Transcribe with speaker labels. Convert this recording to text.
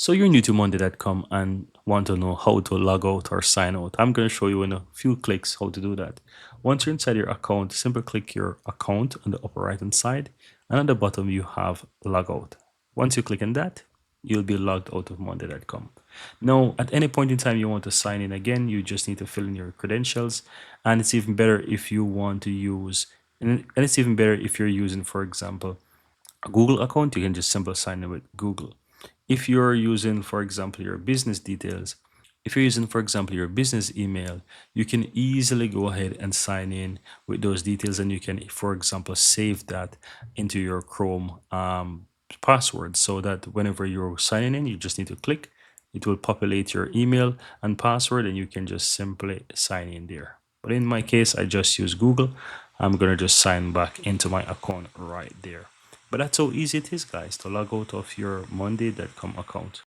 Speaker 1: So you're new to Monday.com and want to know how to log out or sign out. I'm going to show you in a few clicks how to do that. Once you're inside your account, simply click your account on the upper right hand side, and at the bottom you have log out. Once you click on that, you'll be logged out of Monday.com. Now, at any point in time you want to sign in again, you just need to fill in your credentials, and it's even better if you want to use, and it's even better if you're using, for example, a Google account. You can just simply sign in with Google. If you're using, for example, your business details, if you're using, for example, your business email, you can easily go ahead and sign in with those details, and you can, for example, save that into your Chrome password, so that whenever you're signing in, you just need to click, it will populate your email and password, and you can just simply sign in there. But in my case, I just use Google. I'm going to just sign back into my account right there. But that's how easy it is, guys, to log out of your Monday.com account.